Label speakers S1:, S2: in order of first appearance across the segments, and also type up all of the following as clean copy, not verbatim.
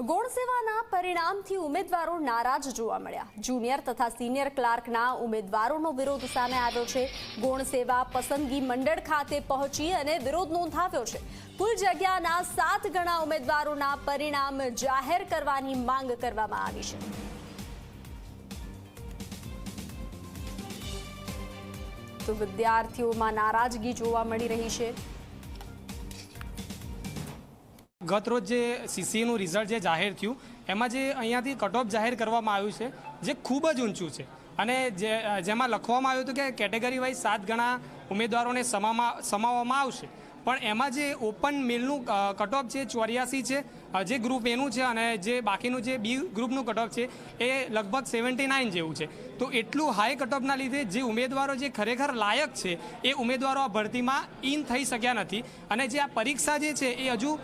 S1: ગૌણ સેવાના પરિણામથી ઉમેદવારો નારાજ જોવા મળ્યા। જુનિયર તથા સિનિયર ક્લાર્કના ઉમેદવારોનો વિરોધ સામે આવ્યો છે। ગૌણ સેવા પસંદગી મંડળ ખાતે પહોંચી અને વિરોધ નોંધાવ્યો છે। કુલ જગ્યાના 7 ગણા ઉમેદવારોના પરિણામ જાહેર કરવાની માંગ કરવામાં આવી છે। તો વિદ્યાર્થીઓમાં નારાજગી જોવા મળી રહી છે।
S2: गत रोज जे सीसीનું રિઝલ્ટ જે જાહેર થયું એમાં જે અહીંયાથી કટ ઓફ જાહેર કરવામાં આવ્યું છે જે ખૂબ જ ઊંચું છે અને જેમાં લખવામાં આવ્યું હતું કે કેટેગરી વાઇઝ 7 ગણા ઉમેદવારોને સમાવવામાં આવશે, પણ એમાં જે ઓપન મેલનું કટ ઓફ છે 84 છે, જે ગ્રુપ એનું છે, અને જે બાકીનું જે બી ગ્રુપનું કટ ઓફ છે એ લગભગ 79 જેવું છે। તો એટલું હાઈ કટ ઓફના લીધે જે ઉમેદવારો જે ખરેખર લાયક છે એ ઉમેદવારો આ ભરતીમાં ઇન થઈ શક્યા નથી। અને જે આ પરીક્ષા જે છે એ હજુ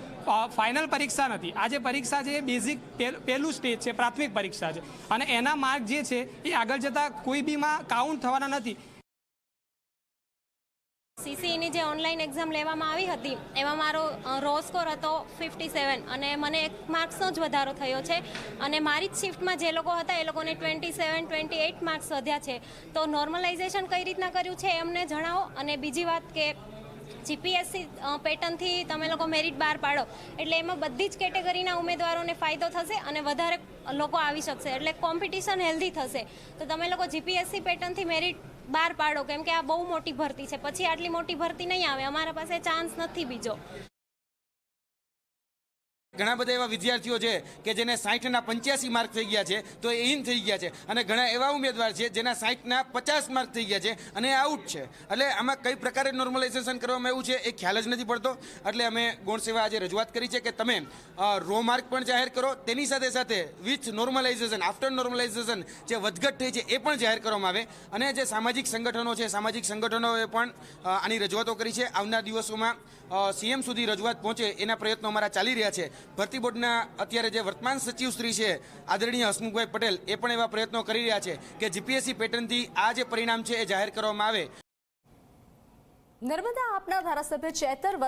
S2: ફાઇનલ પરીક્ષા નથી। આ જે પરીક્ષા છે એ બેઝિક પહેલું સ્ટેજ છે, પ્રાથમિક પરીક્ષા છે, અને એના માર્ક જે છે એ આગળ જતાં કોઈ બીમાં કાઉન્ટ થવાના નથી।
S3: સીસીની જે ઓનલાઈન એક્ઝામ લેવામાં આવી હતી એમાં મારો રો સ્કોર હતો 57 અને મને 1 માર્ક્સનો જ વધારો થયો છે અને મારી જ શિફ્ટમાં જે લોકો હતા એ લોકોને 27-28 માર્ક્સ વધ્યા છે। તો નોર્મલાઇઝેશન કઈ રીતના કર્યું છે એમને જણાવો। અને બીજી વાત કે જીપીએસસી પેટર્નથી તમે લોકો મેરિટ બહાર પાડો એટલે એમાં બધી જ કેટેગરીના ઉમેદવારોને ફાયદો થશે અને વધારે લોકો આવી શકશે, એટલે કોમ્પિટિશન હેલ્ધી થશે। તો તમે લોકો જીપીએસસી પેટર્નથી મેરિટ બહાર પાડો, કેમ કે આ બહુ મોટી ભરતી છે, પછી આટલી મોટી ભરતી નહીં આવે, અમારા પાસે ચાન્સ નથી બીજો।
S4: ઘણા બધા એવા વિદ્યાર્થીઓ છે કે જેને 60ના 85 માર્ક થઈ ગયા છે તો એ ઇન થઈ ગયા છે, અને ઘણા એવા ઉમેદવાર છે જેના 60ના 50 માર્ક થઈ ગયા છે અને આઉટ છે। એટલે આમાં કઈ પ્રકારે નોર્મલાઇઝેશન કરવામાં આવ્યું છે એ ખ્યાલ જ નથી પડતો। એટલે અમે ગૌણ સેવા આજે રજૂઆત કરી છે કે તમે રો માર્ક પણ જાહેર કરો, તેની સાથે સાથે વિથ નોર્મલાઇઝેશન, આફ્ટર નોર્મલાઇઝેશન જે વધઘટ થઈ છે એ પણ જાહેર કરવામાં આવે। અને જે સામાજિક સંગઠનો છે, સામાજિક સંગઠનોએ પણ આની રજૂઆતો કરી છે। આવનાર દિવસોમાં સીએમ સુધી રજૂઆત પહોંચે એના પ્રયત્નો અમારા ચાલી રહ્યા છે। ભરતી બોર્ડના અત્યારે જે વર્તમાન સચિવ શ્રી છે આદરણીય હસમુખભાઈ પટેલ એ પણ એવા પ્રયત્નો કરી રહ્યા છે કે જીપીએસસી પેટર્નથી આ જે પરિણામ છે એ જાહેર કરવામાં આવે।
S1: નર્મદા આપના ધારાસભ્ય ચેતર